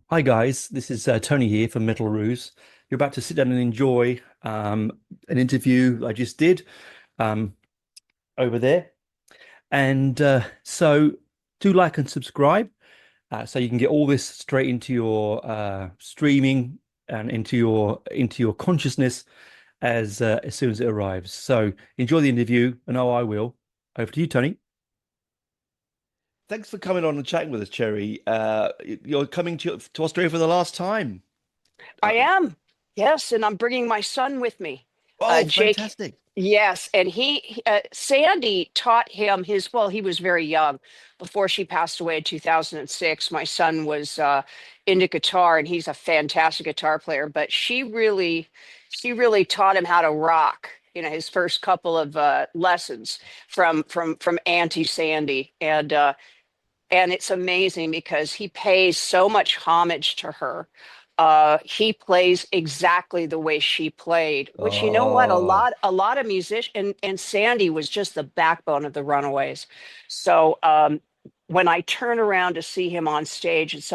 Hi guys, this is Tony here from Metal Ruse. You're about to sit down and enjoy an interview I just did um, over there, and so do like and subscribe so you can get all this straight into your streaming and into your consciousness as soon as it arrives. So enjoy the interview, and I will. Over to you, Tony. Thanks for coming on and chatting with us, Cherry. You're coming to Australia for the last time. I Uh, am. Yes, and I'm bringing my son with me. oh, Jake, fantastic. yes, and Sandy taught him he was very young before she passed away in 2006. My son was into guitar and he's a fantastic guitar player, but she really taught him how to rock. His first couple of lessons from Auntie Sandy, and it's amazing because he pays so much homage to her. He plays exactly the way she played, which you know what, a Oh, lot of musicians and Sandy was just the backbone of the Runaways. So when I turn around to see him on stage, it's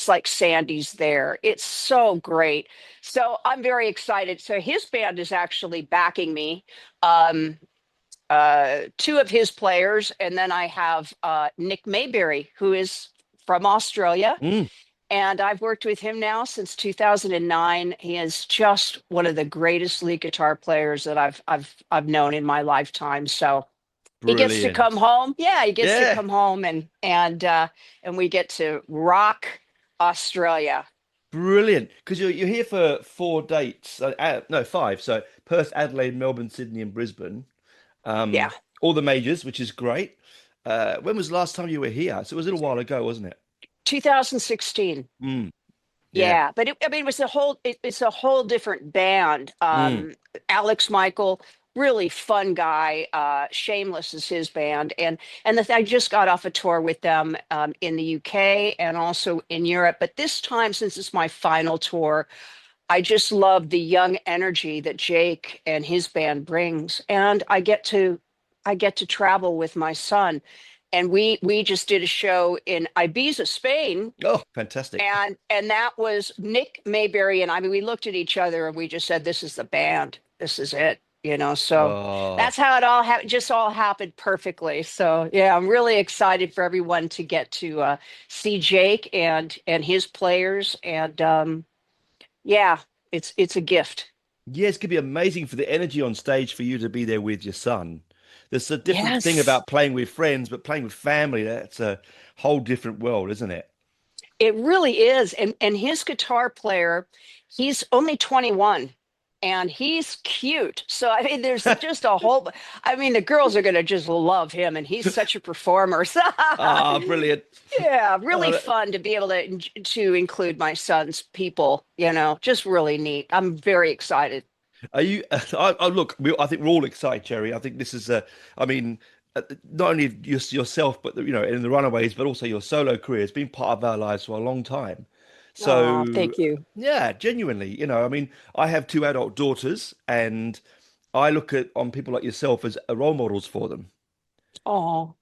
like Sandy's there. It's so great. So I'm very excited. So his band is actually backing me. Um, Two of his players, and then I have Nick Mayberry, who is from Australia, mm, and I've worked with him now since 2009. He is just one of the greatest lead guitar players that I've known in my lifetime. So he gets to come brilliant. home. Yeah, he gets to Yeah, come home and we get to rock Australia. brilliant. Because you're here for four dates. No, five. So Perth, Adelaide, Melbourne, Sydney, and Brisbane. Yeah, All the majors, which is great. When was the last time you were here? So it was a little while ago, wasn't it? 2016. Mm, yeah. Yeah, but I mean, it's a whole different band. Mm, Alex Michael, really fun guy. Shameless is his band, and I just got off a tour with them in the UK and also in Europe. But this time, since it's my final tour, I just love the young energy that Jake and his band brings, and I get to travel with my son, and we just did a show in Ibiza, Spain, oh, fantastic. and that was Nick Mayberry and I. Mean, we looked at each other and we just said, "This is the band. This is it." So Oh, that's how it just all happened perfectly. So yeah, I'm really excited for everyone to get to see Jake and his players, and yeah, it's a gift. yeah, it's gonna be amazing for the energy on stage for you to be there with your son. There's a different thing Yes, about playing with friends, but playing with family, that's a whole different world, isn't it? it really is. And his guitar player, he's only 21 and he's cute. So I mean there's just a whole I mean the girls are going to just love him and he's such a performer. So Ah, brilliant. yeah, really Uh, fun to be able to include my son's people, just really neat. I'm very excited. Are you? Look, I think we're all excited, Cherry. I think this is I mean, not only yourself, but in the Runaways, but also your solo career has been part of our lives for a long time. Oh, So, thank you. yeah, genuinely, I mean, I have two adult daughters, and I look at on people like yourself as role models for them. Oh.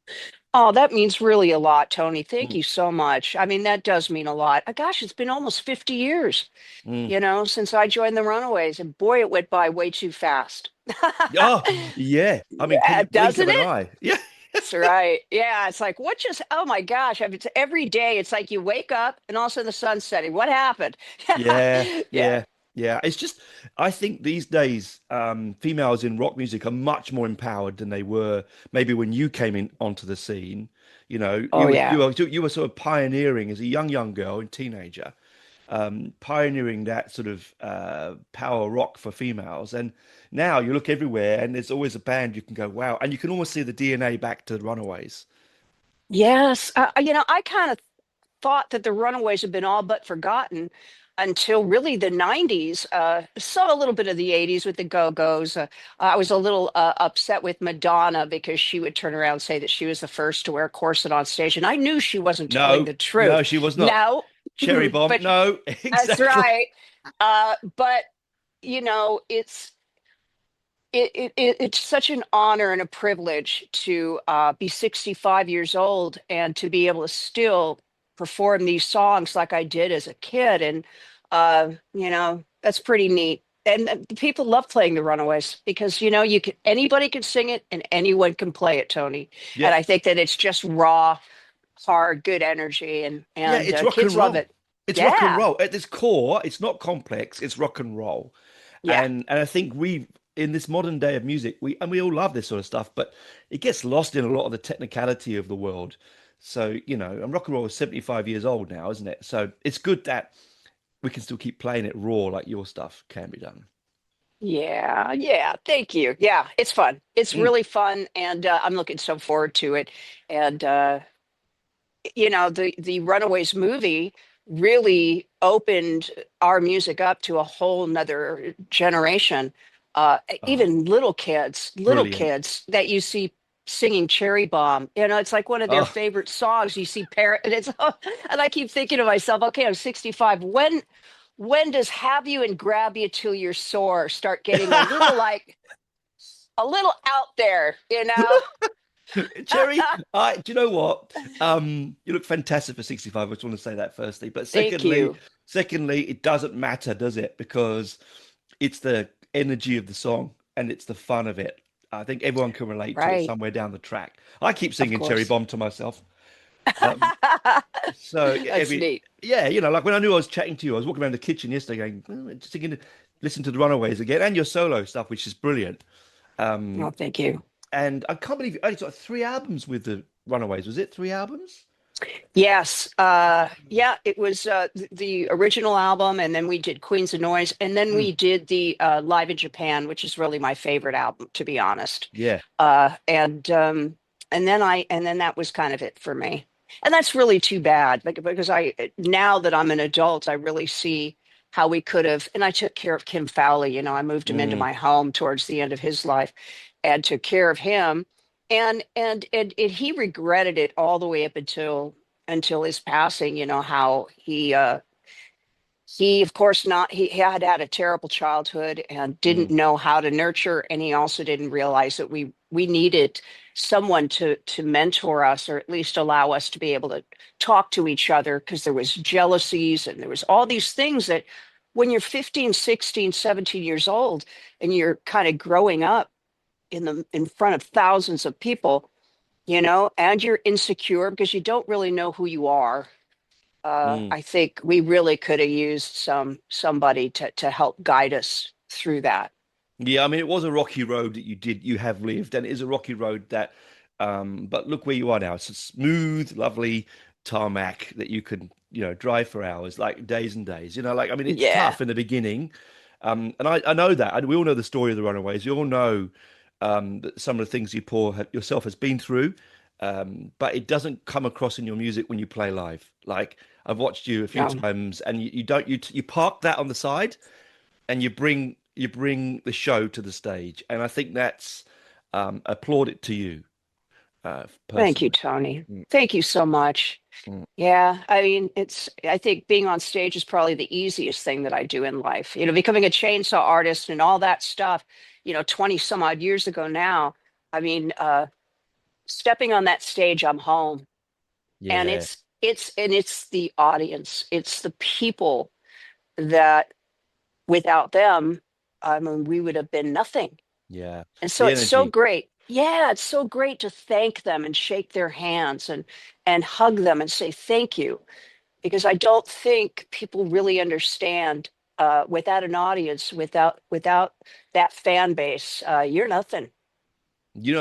Oh, that means really a lot, Tony. Thank Mm, you so much. I mean, that does mean a lot. Gosh, it's been almost 50 years, mm. since I joined the Runaways, and boy, it went by way too fast. Oh, yeah. I mean, can Yeah, you blink of doesn't an it? eye? Yeah. That's right. Yeah, it's like oh my gosh, I mean, it's every day. It's like you wake up and all of a sudden the sun's setting. What happened? Yeah, Yeah. yeah, yeah. It's just, I think these days, females in rock music are much more empowered than they were maybe when you came in onto the scene. You know, Oh yeah. you were sort of pioneering as a young girl and teenager, pioneering that sort of power rock for females. And now you look everywhere, and there's always a band you can go, wow, and you can almost see the DNA back to the Runaways. Yes. I kind of thought that the Runaways had been all but forgotten until really the 90s. Saw a little bit of the 80s with the Go-Go's. I was a little upset with Madonna because she would turn around and say that she was the first to wear a corset on stage. And I knew she wasn't telling No, the no, truth. she was not. No, Cherry bomb. but No, that's exactly. right. But, it's it's such an honor and a privilege to be 65 years old and to be able to still perform these songs like I did as a kid. And, that's pretty neat. And the people love playing the Runaways because, anybody can sing it and anyone can play it, Tony. Yeah, And I think that it's just raw, hard, good energy, yeah, and it's rock kids and love roll. it. It's rock and Yeah, roll at its core. It's not complex. It's rock and roll, yeah, and I think we in this modern day of music, we all love this sort of stuff, but it gets lost in a lot of the technicality of the world. So, and rock and roll is 75 years old now, isn't it? So it's good that we can still keep playing it raw like your stuff can be done. yeah, yeah. Thank you. Yeah, it's fun. It's Mm, really fun, and I'm looking so forward to it. And the Runaways movie really opened our music up to a whole nother generation. oh, Even little brilliant. kids that you see singing Cherry Bomb. It's like one of their Oh, favorite songs. You see parent, and and I keep thinking to myself, okay, I'm 65. When does Have You and Grab You Till You're Sore start getting a little out there, you know? Cherry, do you know what? You look fantastic for 65. I just want to say that firstly. But Thank secondly, you. it doesn't matter, does it? Because it's the energy of the song and it's the fun of it. I think everyone can relate to it Right. somewhere down the track. I keep Of singing Cherry course. Bomb to myself. Um, so That's every, neat. yeah, like when I knew I was chatting to you, I was walking around the kitchen yesterday going, just thinking, listen to the Runaways again and your solo stuff, which is brilliant. Oh, Um, thank you. and I can't believe you only got 3 albums with the Runaways. Was it 3 albums? Yes. Yeah, it was the original album, and then we did Queens of Noise, and then Mm, we did the Live in Japan, which is really my favorite album, to be honest. yeah. And then that was kind of it for me. And that's really too bad, because I now that I'm an adult, I really see how we could have. And I took care of Kim Fowley. I moved him into Mm, my home towards the end of his life, and took care of him. And he regretted it all the way up until his passing. How he of course not he had had a terrible childhood and didn't mm, know how to nurture, and he also didn't realize that we needed someone to mentor us, or at least allow us to be able to talk to each other, because there was jealousies and there was all these things that when you're 15, 16, 17 years old and you're kind of growing up in front of thousands of people, and you're insecure because you don't really know who you are. mm. I think we really could have used somebody to help guide us through that. Yeah, I mean, it was a rocky road that you have lived, and it is a rocky road that, but look where you are now. It's a smooth, lovely tarmac that you can, drive for hours, like days and days. Like, I mean, it's Yeah. tough in the beginning. And I know that. And we all know the story of the Runaways. You all know, that some of the things yourself has been through. But it doesn't come across in your music when you play live. Like, I've watched you a few No, times, and you don't, you park that on the side and you bring the show to the stage, and I think that's applaud it to you, thank you, personally. Tony. Mm, Thank you so much. mm. Yeah, I mean, I think being on stage is probably the easiest thing that I do in life. Becoming a chainsaw artist and all that stuff, 20 some odd years ago now. I mean, stepping on that stage, I'm home. And Yeah, it's the audience, it's the people that without them, I mean, we would have been nothing. yeah, And so the it's so energy. great. Yeah, it's so great to thank them and shake their hands and hug them and say thank you, because I don't think people really understand, without an audience, without that fan base, you're nothing.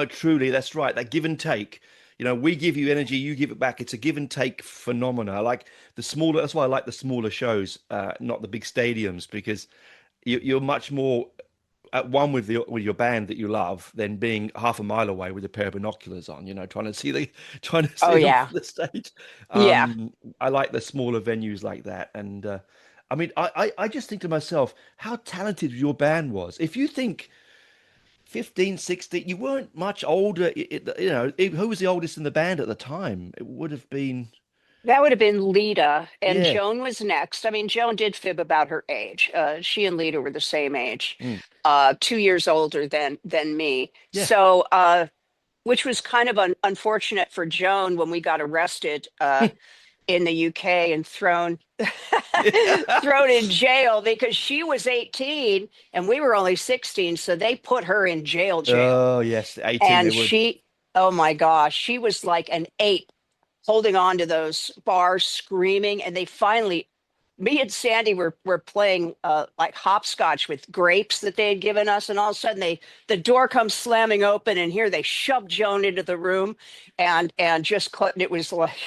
Truly, that's right. That give and take. We give you energy, you give it back. It's a give and take phenomena. Like the smaller, that's why I like the smaller shows, not the big stadiums, because you're much more at one with your band that you love than being half a mile away with a pair of binoculars on, trying to see the trying to Oh see them yeah, from the stage. yeah. I like the smaller venues like that, and I mean, I just think to myself how talented your band was. If you think 15, 16, you weren't much older. Who was the oldest in the band at the time? It would have been, That would have been Lita, and yeah, Joan was next. I mean, Joan did fib about her age. She and Lita were the same age, mm, 2 years older than me. yeah, So, which was kind of unfortunate for Joan when we got arrested. in the UK and thrown Yeah. thrown in jail because she was 18 and we were only 16, so they put her in jail. Oh, yes, 18 they And would. she, oh my gosh, she was like an ape holding on to those bars screaming, and they finally, me and Sandy were playing like hopscotch with grapes that they had given us, and all of a sudden the door comes slamming open, and here they shoved Joan into the room, and just it was like,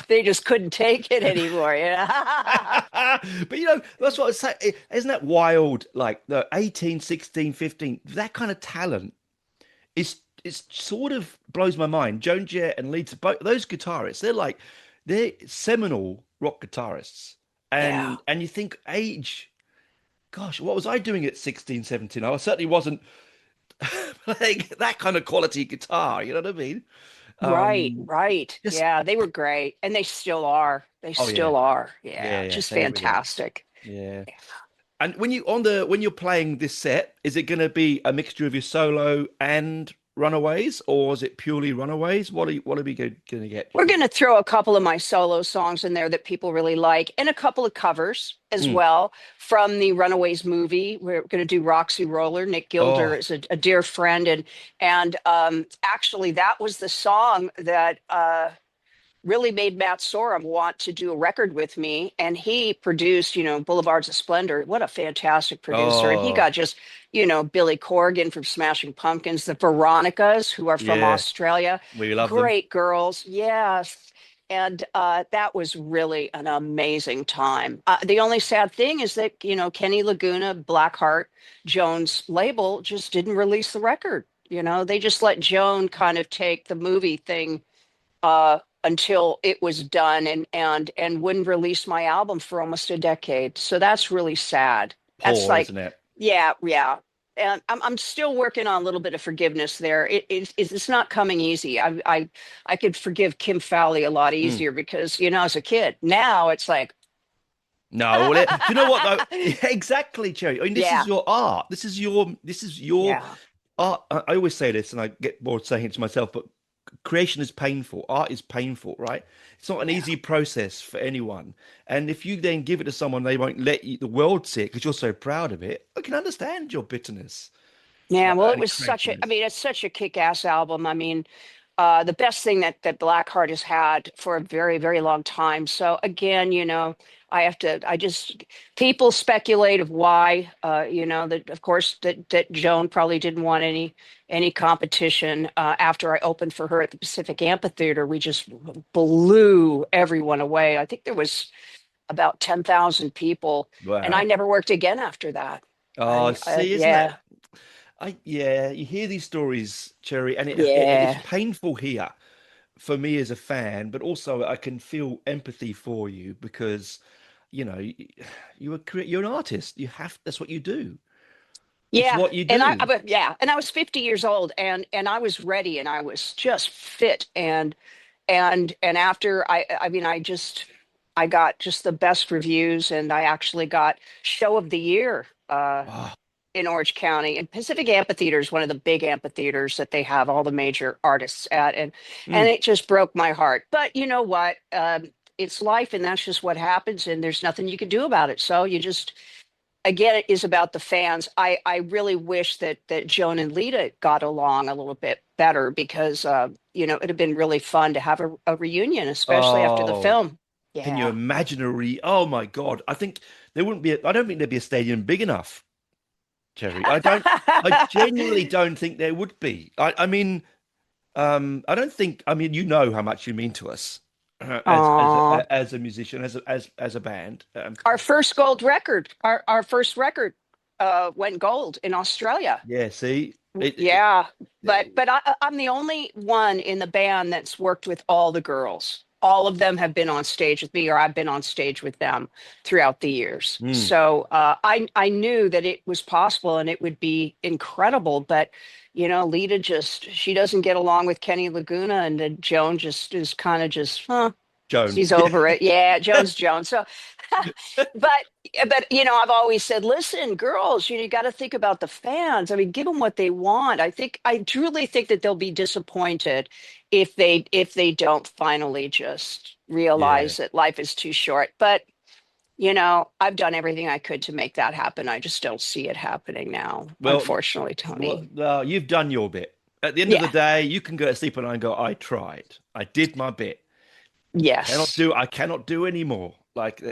they just couldn't take it anymore. But that's what I say. Isn't that wild? Like the 18, 16, 15, that kind of talent it's sort of blows my mind. Joan Jett and Lisa, both those guitarists, they're seminal rock guitarists. Yeah, And you think age, gosh, what was I doing at 16, 17? I certainly wasn't playing that kind of quality guitar, you know what I mean? right, Um, right. just Yeah, they were great, and they still are. They oh yeah. still are. Yeah, Yeah, yeah, just they really are. fantastic. Yeah. And when you're playing this set, is it going to be a mixture of your solo and Runaways, or is it purely Runaways? What are we going to get? We're going to throw a couple of my solo songs in there that people really like, and a couple of covers as Mm. well from the Runaways movie. We're going to do Roxy Roller. Nick Gilder Oh, is a dear friend, and actually, that was the song that really made Matt Sorum want to do a record with me. And he produced, Boulevards of Splendor. What a fantastic producer. And he oh, got just, Billy Corgan from Smashing Pumpkins, the Veronicas, who are from yeah, Australia. we love them. Great girls. Yes. And that was really an amazing time. The only sad thing is that, Kenny Laguna, Blackheart, Joan's label just didn't release the record. They just let Joan kind of take the movie thing until it was done, and wouldn't release my album for almost a decade. So that's really sad. That's Poor, like, isn't it? yeah, yeah. And I'm still working on a little bit of forgiveness there. It's not coming easy. I could forgive Kim Fowley a lot Mm. easier because, as a kid. Now it's like, No, well, do you know what though? Yeah, exactly, Cherry. I mean, this is yeah, your art. This is your yeah, art. I always say this, and I get bored saying it to myself, but creation is painful. Art is painful, right? It's not an yeah. easy process for anyone. And if you then give it to someone, they won't let the world see it because you're so proud of it. I can understand your bitterness Yeah, well, it and was I crankiness. mean, it's such a kick-ass album. I mean, the best thing that Blackheart has had for a very, very long time. So again, I just, people speculate of why, that of course that Joan probably didn't want any competition. After I opened for her at the Pacific Amphitheater, we just blew everyone away. I think there was about 10,000 people, and I Wow. never worked again after that. Oh, see, isn't Yeah, that? Yeah, you hear these stories, Cherry, and it's yeah. painful here for me as a fan, but also I can feel empathy for you because, you know, y- you're an artist. That's what you do. It's Yeah, what you and do. yeah, and I was 50 years old, and I was ready, and I was just fit, and after I mean, I got just the best reviews, and I actually got Show of the Year Oh, in Orange County. And Pacific Amphitheater is one of the big amphitheaters that they have all the major artists at, and mm. it just broke my heart. But you know what? It's life, and that's just what happens, and there's nothing you can do about it. So you just again, it is about the fans. I really wish that Joan and Lita got along a little bit better because it'd have been really fun to have a reunion, especially after the Oh, film. can you Yeah. imagine Oh my God. I don't think there'd be a stadium big enough, Cherry. I genuinely don't think there would be. I mean, I don't think. I mean, you know how much you mean to us Aw. as a musician, as a band. Our first gold record, our first record went gold in Australia. Yeah. See, Yeah, but it- but I'm the only one in the band that's worked with all the girls. All of them have been on stage with me, or I've been on stage with them throughout the years. mm. So I knew that it was possible and it would be incredible. But Lita just she doesn't get along with Kenny Laguna, and then Joan just is kind of just, huh, Joan. she's over it. Yeah, Joan's Joan. So But I've always said, listen, girls, you got to think about the fans. I mean, give them what they want. I truly think that they'll be disappointed if they don't finally just Yeah. realize that life is too short. But I've done everything I could to make that happen. I just don't see it happening now, Well, unfortunately, Tony. you've done your bit. At the end of the Yeah. day, you can go to sleep and go, I tried. I did my bit. Yes. I cannot do any more. Like,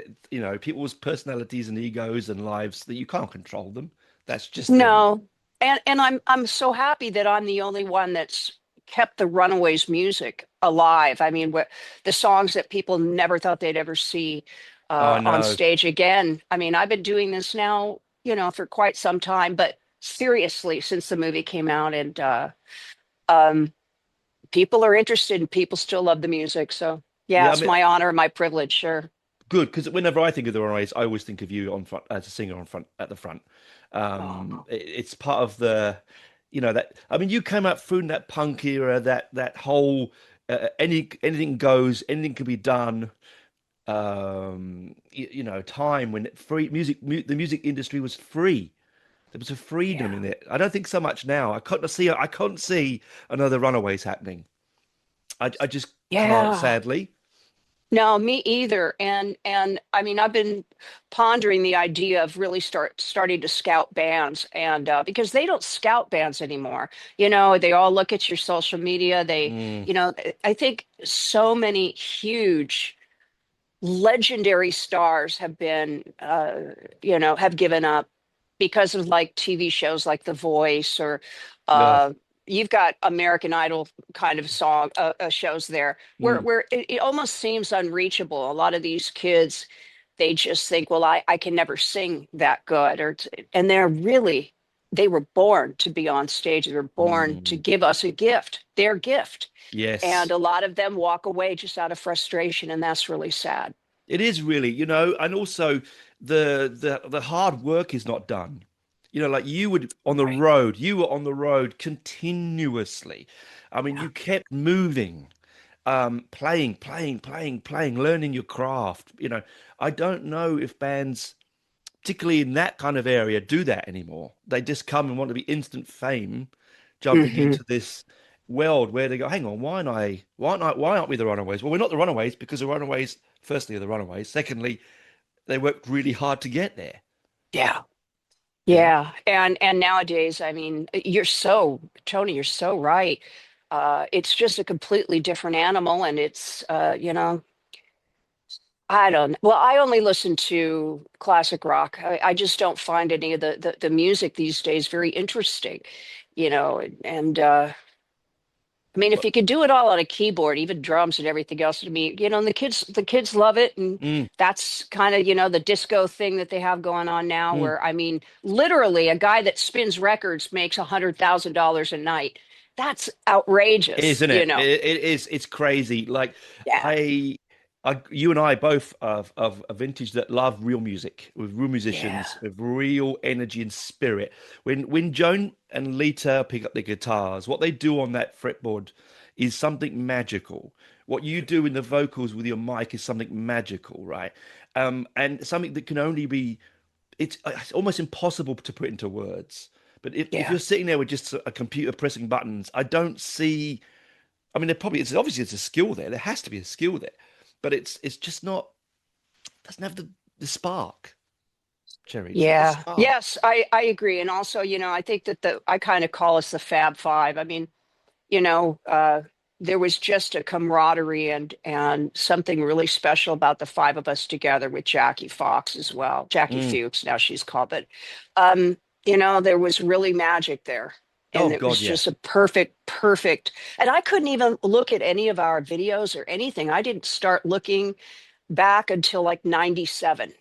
people's personalities and egos and lives that you can't control them. That's just them. No. And I'm so happy that I'm the only one that's kept the Runaways music alive. I mean, the songs that people never thought they'd ever see Oh, I on know. stage again. I mean, I've been doing this now, for quite some time, but seriously, since the movie came out, and um, people are interested and people still love the music. So yeah, Yeah, I it's mean, my honor, my privilege, sure. good, because whenever I think of the Runaways, I always think of you on front as a singer on front at the front. Oh, It's part of that. I mean, you came up through that punk era, that whole anything goes, anything can be done. Time when the music industry was free. There was a freedom yeah. in it. I don't think so much now. I can't see another Runaways happening. I just can't, Yeah. sadly. No, me either. And I mean, I've been pondering the idea of really starting to scout bands, and because they don't scout bands anymore. They all look at your social media. Mm, I think so many huge legendary stars have given up because of like TV shows like The Voice, or ugh, uh, you've got American Idol kind of shows there where mm, it almost seems unreachable. A lot of these kids, they just think, well, I can never sing that good, and they were born to be on stage. They were born to mm. give us a gift, their gift. And Yes. a lot of them walk away just out of frustration, and that's really sad. It is really, and also the hard work is not done. Like Right. you were on the road continuously. I mean, Yeah. you kept moving, playing, learning your craft. I don't know if bands, particularly in that kind of area, do that anymore. They just come and want to be instant fame, jumping Hmm. into this world where they go, hang on, why aren't we the Runaways? Well, we're not the Runaways because the Runaways, firstly, are the Runaways. Secondly, they worked really hard to get there. Yeah. You know? Yeah. And nowadays, I mean, Tony, you're so right. It's just a completely different animal, and I don't, well, I only listen to classic rock. I just don't find any of the music these days very interesting, and I mean, if But you could do it all on a keyboard, even drums and everything else, to me, and the kids love it, and mm, that's kind of, the disco thing that they have going on now, mm, where I mean, literally, a guy that spins records makes $100,000 a night. That's outrageous, isn't it? It is. It's crazy. Like Yeah, I, you and I both of a vintage that love real music with real yeah, musicians with real energy and spirit. When Joan and Lita pick up the guitars, what they do on that fretboard is something magical. What you do in the vocals with your mic is something magical, right? And something that can only be it's almost impossible to put into words. But if yeah, you're sitting there with just a computer pressing buttons, I don't see. I mean, there probably it's obviously it's a skill there. There has to be a skill there, but it's just not. Doesn't have the spark, Cherry. It's not the yeah. spark. Yes, I agree. And also, I think that I kind of call us the Fab Five. I mean, you know, uh, there was just a camaraderie and something really special about the five of us together, with Jackie Fox as well. Jackie Mm. Fuchs, now she's called, but um, there was really magic there. Oh And it was God, yeah. just a perfect. And I couldn't even look at any of our videos or anything. I didn't start looking back until like 97.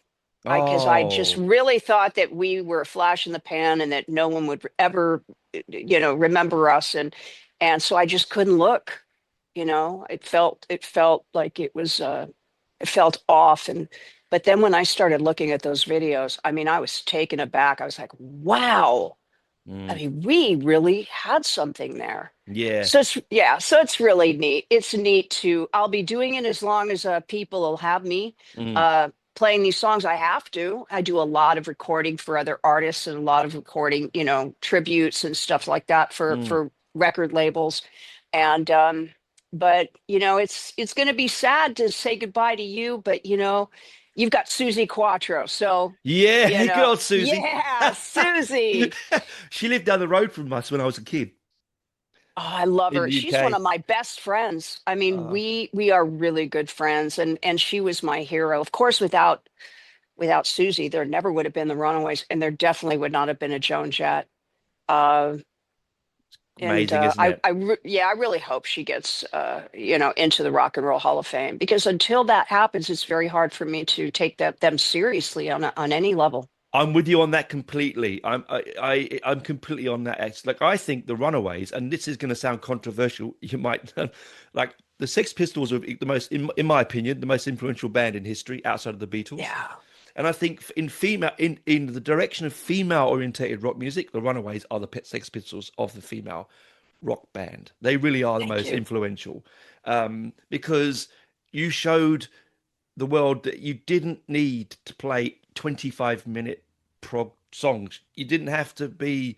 Because I just Oh, really thought that we were a flash in the pan and that no one would ever, remember us. And so I just couldn't look. It felt like it felt off. But then when I started looking at those videos, I mean, I was taken aback. I was like, wow. I mm. mean, we really had something there. Yeah. So it's really neat. It's neat to, I'll be doing it as long as people will have me. Mm. Uh, playing these songs. I have to. I do a lot of recording for other artists and a lot of recording, tributes and stuff like that for Mm. record labels. And but it's going to be sad to say goodbye to you, but you've got Susie Quattro. So, Yeah, good old Susie. yeah, Susie. She lived down the road from us when I was a kid Oh, I love in her. the She's one UK. of my best friends. I mean, Uh, we are really good friends, and she was my hero. Of course, without Susie, there never would have been the Runaways, and there definitely would not have been a Joan Jett. Uh, and Amazing, isn't it? yeah, I really hope she gets into the Rock and Roll Hall of Fame, because until that happens, it's very hard for me to take them seriously on any level. I'm with you on that completely. I'm completely on that. Like I think the Runaways, and this is going to sound controversial. You might like the Sex Pistols are the most, in my opinion, the most influential band in history outside of the Beatles. Yeah, And I think in the direction of female orientated rock music, the Runaways are the Sex Pistols of the female rock band. They really are the thank most you. influential, because you showed the world that you didn't need to play 25-minute prog songs. You didn't have to be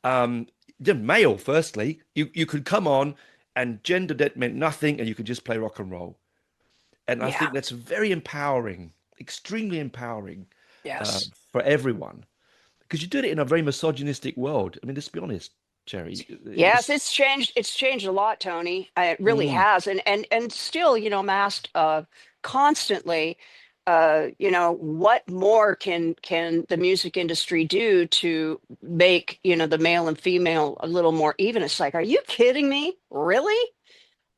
um, male, firstly. You could come on and gender that meant nothing, and you could just play rock and roll. And I Yeah, think that's very empowering, extremely empowering, uh, yes. for everyone, because you did it in a very misogynistic world. I mean, let's be honest, Cherry. Yes, This, it's changed a lot, Tony. It really mm, has. And still, I'm asked constantly, what more can the music industry do to make, the male and female a little more even? It's like, are you kidding me? Really?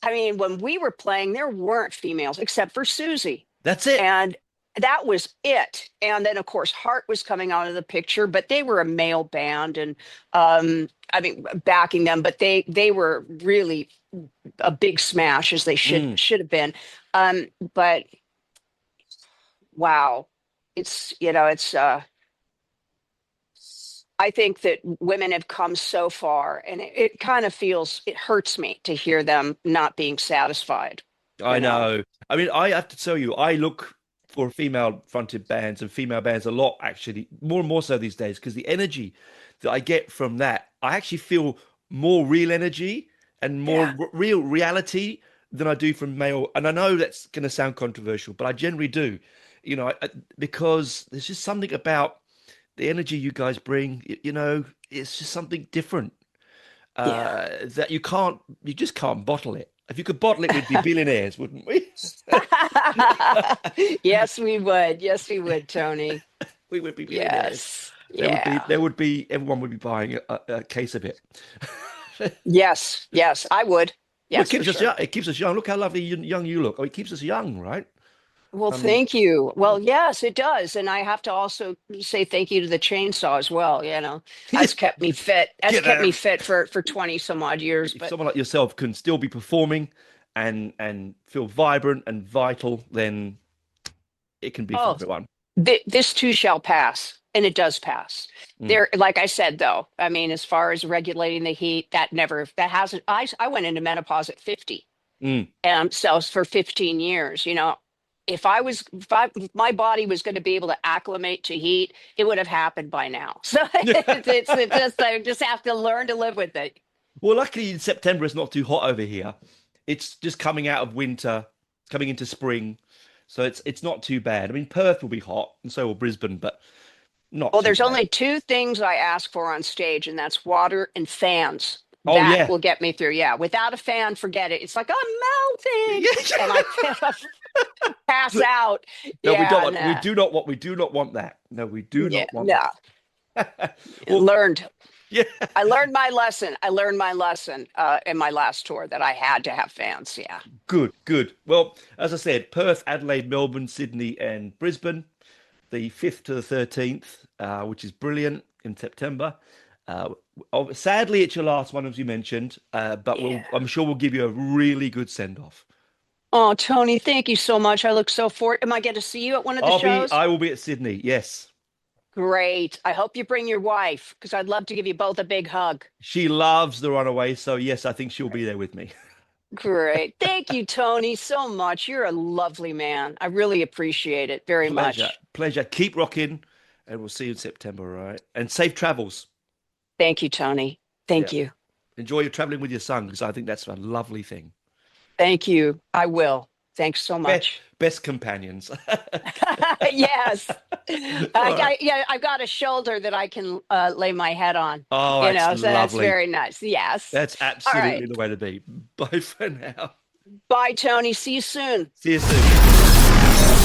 I mean, when we were playing, there weren't females except for Susie. that's it. And that was it. And then, of course, Heart was coming out of the picture, but they were a male band, and I mean, backing them, but they were really a big smash, as they should Mm. should have been. But wow, it's I think that women have come so far, and it kind of it hurts me to hear them not being satisfied, I you know. know. I mean, I have to tell you, I look for female fronted bands and female bands a lot, actually, more and more so these days, because the energy that I get from that, I actually feel more real energy and more Yeah. real reality than I do from male. And I know that's going to sound controversial, but I generally do, because there's just something about the energy you guys bring, it's just something different, Yeah. that you just can't bottle it. If you could bottle it, we'd be billionaires, wouldn't we? Yes, we would. Yes, we would, Tony. We would be billionaires. Yes. There Yeah. would be, everyone would be buying a case of it. Yes. Yes, I would. Well, it Yes, for keeps us sure. young. It keeps us young. Look how lovely young you look. Oh, it keeps us young, right? Well, Um, thank you. Well, yes, it does. And I have to also say thank you to the chainsaw as well. Has kept me fit. Has get kept me out. fit for 20 some odd years. If But someone like yourself can still be performing and feel vibrant and vital, then it can be for oh, everyone. this too shall pass. And it does pass. Mm, There, like I said, though, I mean, as far as regulating the heat, that hasn't, I went into menopause at 50. mm. So for 15 years, if my body was going to be able to acclimate to heat, it would have happened by now. So it's just, I just have to learn to live with it. Well, luckily in September it's not too hot over here. It's just coming out of winter, coming into spring, so it's not too bad. I mean, Perth will be hot, and so will Brisbane, but not Well, too there's bad. only two things I ask for on stage, and that's water and fans. Oh That yeah, will get me through. Yeah. Without a fan, forget it. It's like I'm melting. And I yeah. pass out. No, we don't Yeah. want. Nah. We do not want that. No, we do Yeah. not want No. that. Well, Learned. yeah, I learned my lesson. I learned my lesson in my last tour, that I had to have fans. Yeah. good, good. Well, as I said, Perth, Adelaide, Melbourne, Sydney, and Brisbane, the 5th to the 13th, which is brilliant in September. Uh, Sadly, it's your last one, as you mentioned, but Yeah. I'm sure we'll give you a really good send off. Oh, Tony, thank you so much. I look so forward. Am I going to see you at one of the shows? I will be at Sydney. Yes, Great. I hope you bring your wife, because I'd love to give you both a big hug. she loves the Runaways, so yes, I think she'll be there with me. Great. Thank you, Tony, so much. You're a lovely man. I really appreciate it very Pleasure. much. Pleasure. Keep rocking, and we'll see you in September, all right? And safe travels. Thank you, Tony. Yeah. Thank you. Enjoy your traveling with your son because I think that's a lovely thing. Thank you. I will. Thanks so Best, much. best companions. Yes. All right. Yeah, I've got a shoulder that I can lay my head on, Oh, that's so that's lovely. very nice. Yes. That's All absolutely right. the way to be. Bye for now. Bye, Tony. See you soon. See you soon.